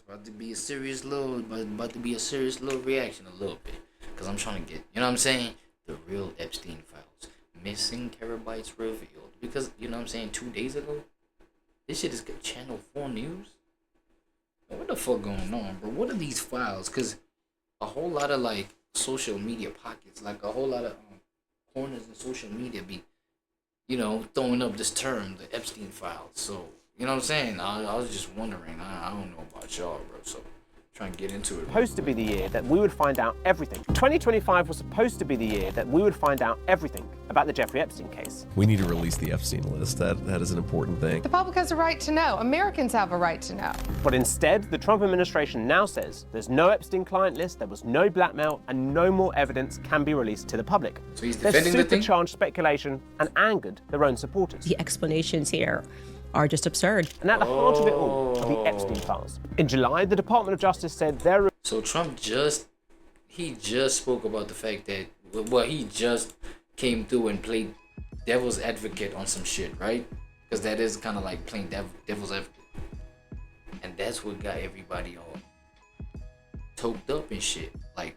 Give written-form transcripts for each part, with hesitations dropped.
about to be a serious little reaction a little bit. Because I'm trying to get, you know what I'm saying? The real Epstein files. Missing terabytes revealed. Because, you know what I'm saying, 2 days ago, this shit is Channel 4 News. What the fuck going on, bro? What are these files? Because a whole lot of, like, social media pockets, like a whole lot of corners in social media be, you know, throwing up this term, the Epstein files. So, you know what I'm saying? I was just wondering. I don't know about y'all, bro. So, trying to get into it. Supposed to be the year that we would find out everything. 2025 was supposed to be the year that we would find out everything about the Jeffrey Epstein case. We need to release the Epstein list. That is an important thing. The public has a right to know. Americans have a right to know. But instead, the Trump administration now says there's no Epstein client list, there was no blackmail, and no more evidence can be released to the public. So he's defending the thing? They've supercharged speculation and angered their own supporters. The explanations here are just absurd. And at the heart of it all are the Epstein files. In July, the Department of Justice said their... So Trump just spoke about the fact that, well, he just came through and played devil's advocate on some shit, right? Because that is kind of like playing devil's advocate. And that's what got everybody all toked up and shit. Like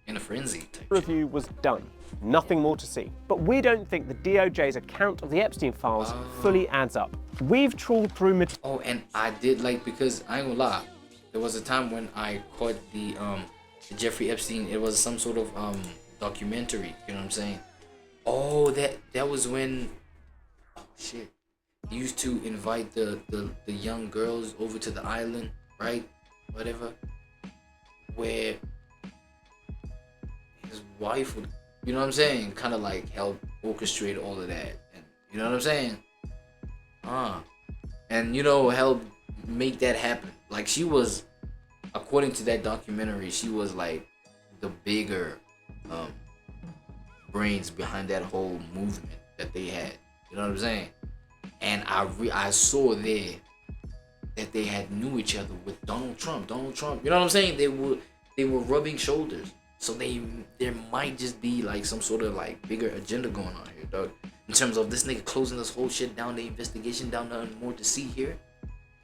in a frenzy type review shit. was done. Nothing more to see. But we don't think the DOJ's account of the Epstein files fully adds up. We've trawled through... Oh, and I did like, because I ain't gonna lie, there was a time when I caught the Jeffrey Epstein, it was some sort of documentary, you know what I'm saying? Oh, that was when, oh shit, he used to invite the young girls over to the island, right? Whatever. Where his wife would, you know what I'm saying, kind of like help orchestrate all of that, and you know what I'm saying? And you know, help make that happen. Like, she was, according to that documentary, she was like the bigger brains behind that whole movement that they had. You know what I'm saying? And I saw there that they had knew each other with Donald Trump. You know what I'm saying? They were rubbing shoulders. So there might just be like some sort of like bigger agenda going on here, dog. In terms of this nigga closing this whole shit down, the investigation down, nothing more to see here.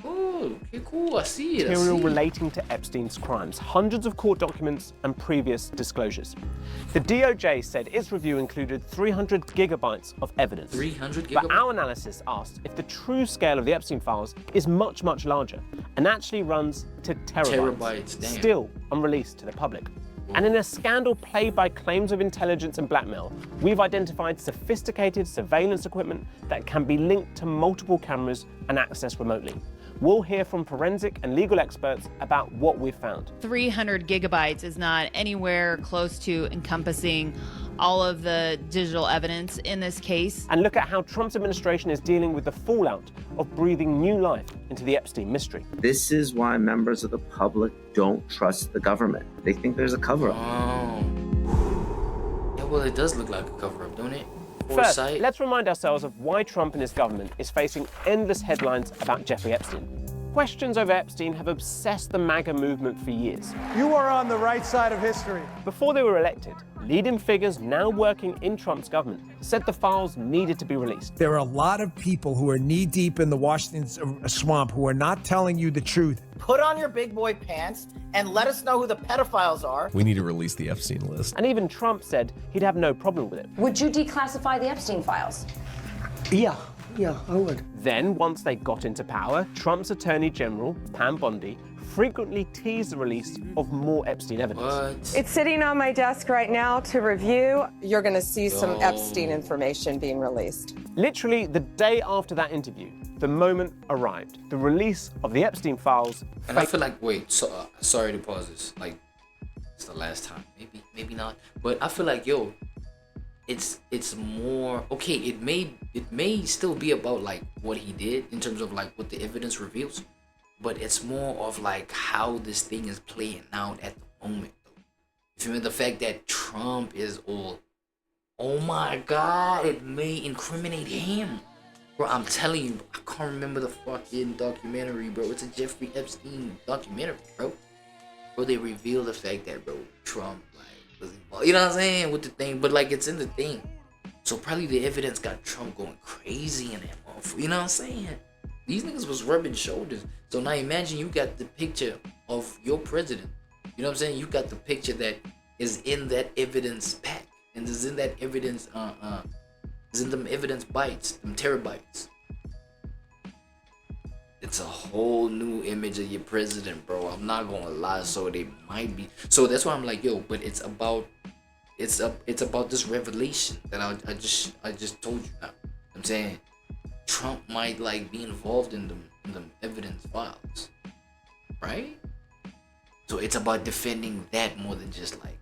Oh, okay, cool. I see it. Material relating to Epstein's crimes, hundreds of court documents and previous disclosures. The DOJ said its review included 300 gigabytes of evidence. 300 gigabytes? But our analysis asked if the true scale of the Epstein files is much, much larger and actually runs to terabytes, damn. Still unreleased to the public. And in a scandal plagued by claims of intelligence and blackmail, we've identified sophisticated surveillance equipment that can be linked to multiple cameras and accessed remotely. We'll hear from forensic and legal experts about what we've found. 300 gigabytes is not anywhere close to encompassing all of the digital evidence in this case. And look at how Trump's administration is dealing with the fallout of breathing new life into the Epstein mystery. This is why members of the public don't trust the government. They think there's a cover-up. Oh. Yeah, well, it does look like a cover-up, don't it? First, let's remind ourselves of why Trump and his government is facing endless headlines about Jeffrey Epstein. Questions over Epstein have obsessed the MAGA movement for years. You are on the right side of history. Before they were elected, leading figures now working in Trump's government said the files needed to be released. There are a lot of people who are knee-deep in the Washington swamp who are not telling you the truth. Put on your big boy pants and let us know who the pedophiles are. We need to release the Epstein list. And even Trump said he'd have no problem with it. Would you declassify the Epstein files? Yeah, I would. Then, once they got into power, Trump's Attorney General, Pam Bondi, frequently teased the release of more Epstein evidence. What? It's sitting on my desk right now to review. You're going to see some Epstein information being released. Literally the day after that interview, the moment arrived. The release of the Epstein files. And I feel like, wait, sorry to pause this. Like, it's the last time. Maybe not. But I feel like, yo, it's more, okay, it may still be about like what he did in terms of like what the evidence reveals, but it's more of like how this thing is playing out at the moment. You feel me? The fact that Trump is all, oh my God, it may incriminate him. Bro, I'm telling you, I can't remember the fucking documentary, bro. It's a Jeffrey Epstein documentary, bro. Bro, they reveal the fact that, bro, Trump, like, was involved, you know what I'm saying, with the thing, but like, it's in the thing. So probably the evidence got Trump going crazy in that motherfucker, you know what I'm saying? These niggas was rubbing shoulders. So now imagine you got the picture of your president. You know what I'm saying? You got the picture that is in that evidence pack, and is in that evidence is in them evidence bytes, them terabytes. It's a whole new image of your president, bro. I'm not gonna lie. So they might be. So that's why I'm like, yo, but it's about this revelation that I just told you now. I'm saying Trump might like be involved in them evidence files, right? So it's about defending that more than just like,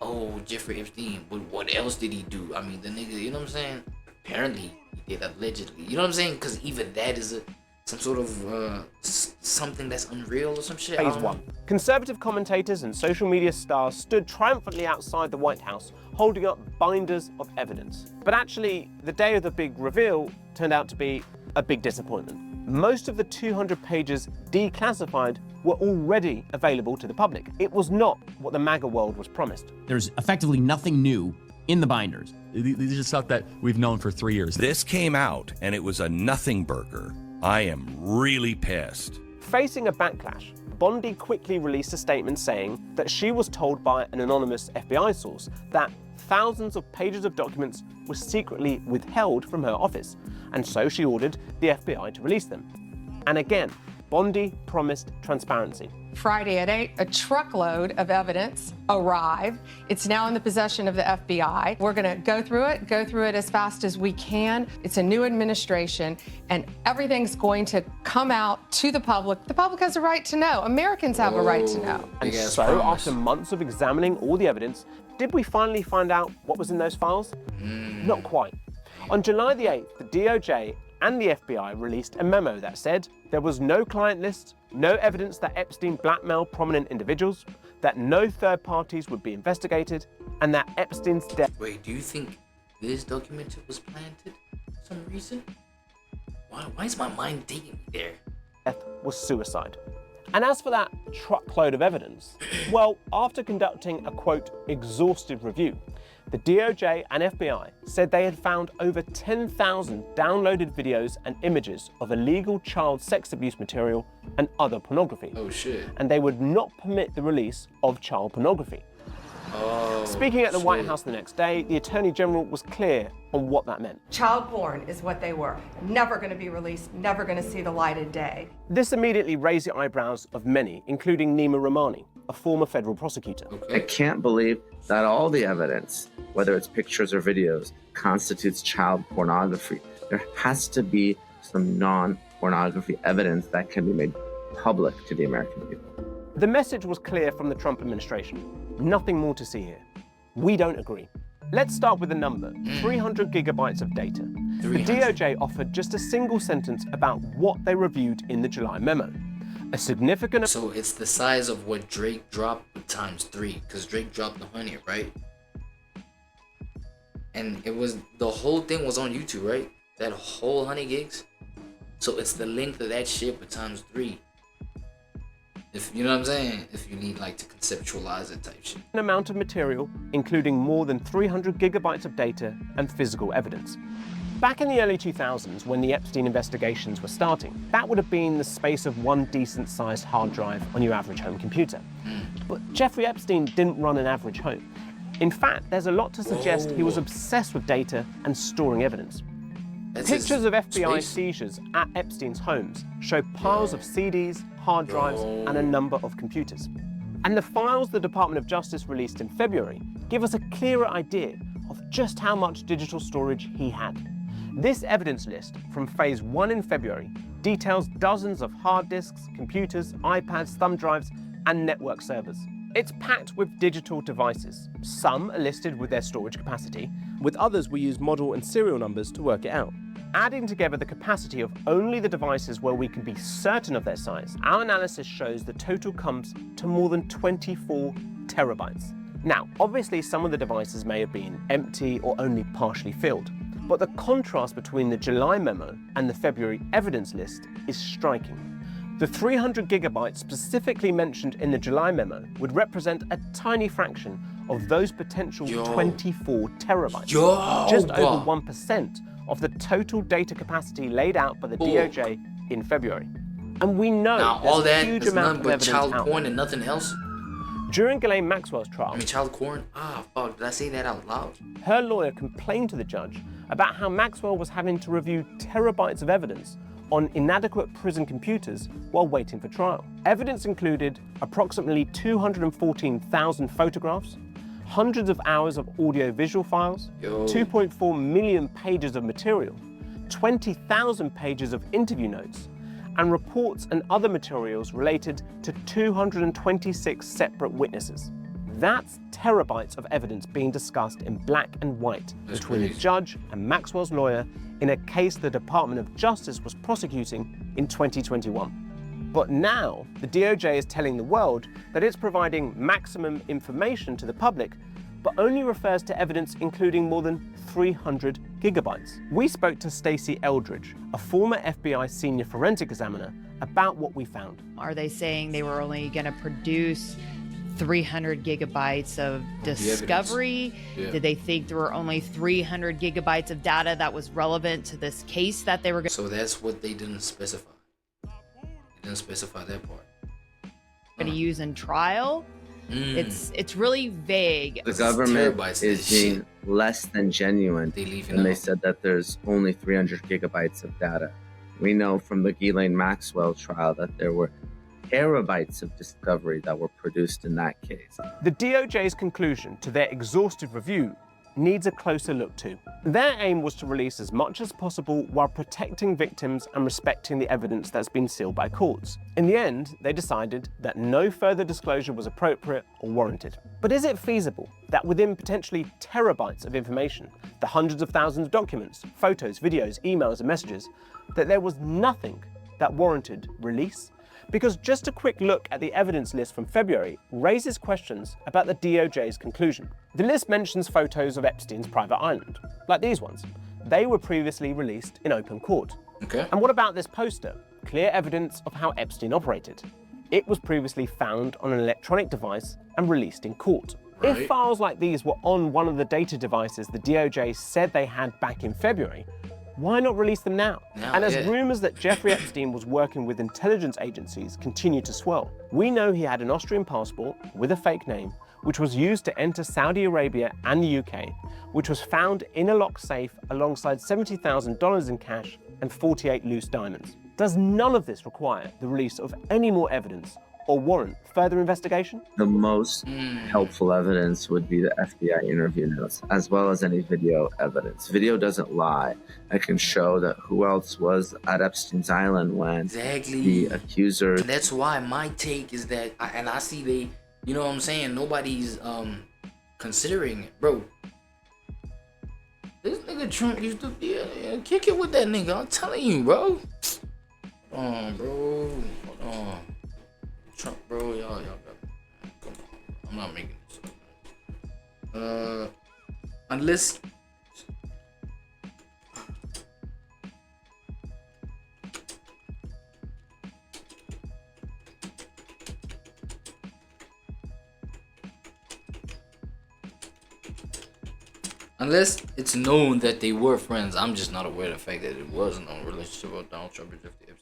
oh, Jeffrey Epstein, but what else did he do? I mean, the nigga, you know what I'm saying? Apparently he did, allegedly. You know what I'm saying? Because even that is some sort of something that's unreal or some shit. Phase 1. Conservative commentators and social media stars stood triumphantly outside the White House, holding up binders of evidence. But actually, the day of the big reveal turned out to be a big disappointment. Most of the 200 pages declassified were already available to the public. It was not what the MAGA world was promised. There's effectively nothing new in the binders. These are stuff that we've known for 3 years. This came out and it was a nothing burger. I am really pissed. Facing a backlash, Bondi quickly released a statement saying that she was told by an anonymous FBI source that thousands of pages of documents were secretly withheld from her office, and so she ordered the FBI to release them. And again, Bondi promised transparency. Friday at 8, a truckload of evidence arrived. It's now in the possession of the FBI. We're going to go through it as fast as we can. It's a new administration, and everything's going to come out to the public. The public has a right to know. Americans have a right to know. And so, after months of examining all the evidence, did we finally find out what was in those files? Not quite. On July the 8th, the DOJ and the FBI released a memo that said there was no client list, no evidence that Epstein blackmailed prominent individuals, that no third parties would be investigated, and that Epstein's death... Wait, do you think this document was planted for some reason? Why is my mind taking me there? ...death was suicide. And as for that truckload of evidence, well, after conducting a, quote, exhaustive review, the DOJ and FBI said they had found over 10,000 downloaded videos and images of illegal child sex abuse material and other pornography. Oh shit. And they would not permit the release of child pornography. Oh, Speaking at the shit. White House the next day, the Attorney General was clear on what that meant. Child porn is what they were. Never going to be released, never going to see the light of day. This immediately raised the eyebrows of many, including Nima Rahmani, a former federal prosecutor. I can't believe that all the evidence, whether it's pictures or videos, constitutes child pornography. There has to be some non-pornography evidence that can be made public to the American people. The message was clear from the Trump administration. Nothing more to see here. We don't agree. Let's start with the number, 300 gigabytes of data. The DOJ offered just a single sentence about what they reviewed in the July memo. A significant... So it's the size of what Drake dropped times 3, because Drake dropped 100, right? And it was, the whole thing was on YouTube, right? That whole 100 gigs. So it's the length of that shit but times 3. If you know what I'm saying, if you need like to conceptualize it type shit. An amount of material, including more than 300 gigabytes of data and physical evidence. Back in the early 2000s, when the Epstein investigations were starting, that would have been the space of one decent-sized hard drive on your average home computer. But Jeffrey Epstein didn't run an average home. In fact, there's a lot to suggest he was obsessed with data and storing evidence. Pictures of FBI seizures at Epstein's homes show piles of CDs, hard drives, and a number of computers. And the files the Department of Justice released in February give us a clearer idea of just how much digital storage he had. This evidence list from Phase 1 in February details dozens of hard disks, computers, iPads, thumb drives, and network servers. It's packed with digital devices. Some are listed with their storage capacity. With others, we use model and serial numbers to work it out. Adding together the capacity of only the devices where we can be certain of their size, our analysis shows the total comes to more than 24 terabytes. Now, obviously some of the devices may have been empty or only partially filled, but the contrast between the July memo and the February evidence list is striking. The 300 gigabytes specifically mentioned in the July memo would represent a tiny fraction of those potential 24 terabytes. Just over 1% of the total data capacity laid out by the DOJ in February. And we know Now there's all a that huge is amount nothing of but evidence child out porn there. and nothing else. During Ghislaine Maxwell's trial, I mean, child porn? Ah, fuck, did I say that out loud? her lawyer complained to the judge about how Maxwell was having to review terabytes of evidence on inadequate prison computers while waiting for trial. Evidence included approximately 214,000 photographs, hundreds of hours of audio-visual files, 2.4 million pages of material, 20,000 pages of interview notes, and reports and other materials related to 226 separate witnesses. That's terabytes of evidence being discussed in black and white between the judge and Maxwell's lawyer in a case the Department of Justice was prosecuting in 2021. But now, the DOJ is telling the world that it's providing maximum information to the public, but only refers to evidence including more than 300 gigabytes. We spoke to Stacey Eldridge, a former FBI senior forensic examiner, about what we found. Are they saying they were only going to produce 300 gigabytes of discovery? Yeah. Did they think there were only 300 gigabytes of data that was relevant to this case that they were going So that's what they didn't specify. They didn't specify that part. to use in trial? It's really vague. The government is being shit. less than genuine when they said that there's only 300 gigabytes of data. We know from the Ghislaine Maxwell trial that there were terabytes of discovery that were produced in that case. The DOJ's conclusion to their exhaustive review needs a closer look too. Their aim was to release as much as possible while protecting victims and respecting the evidence that's been sealed by courts. In the end, they decided that no further disclosure was appropriate or warranted. But is it feasible that within potentially terabytes of information, the hundreds of thousands of documents, photos, videos, emails, and messages, that there was nothing that warranted release? Because just a quick look at the evidence list from February raises questions about the DOJ's conclusion. The list mentions photos of Epstein's private island, like these ones. They were previously released in open court. Okay. And what about this poster? Clear evidence of how Epstein operated. It was previously found on an electronic device and released in court. Right. If files like these were on one of the data devices the DOJ said they had back in February, why not release them now? And as rumors that Jeffrey Epstein was working with intelligence agencies continue to swell, we know he had an Austrian passport with a fake name, which was used to enter Saudi Arabia and the UK, which was found in a locked safe alongside $70,000 in cash and 48 loose diamonds. Does none of this require the release of any more evidence or warrant further investigation? The most helpful evidence would be the FBI interview notes, as well as any video evidence. Video doesn't lie. It can show that who else was at Epstein's Island when the accuser... And that's why my take is that, I see they, you know what I'm saying, nobody's considering it. Bro, this nigga Trump used to kick it with that nigga, I'm telling you, bro. Hold on, bro. Hold on. Trump, bro, y'all got it. Come on. I'm not making this up. Unless it's known that they were friends. I'm just not aware of the fact that it was no relationship with Donald Trump or Jeffrey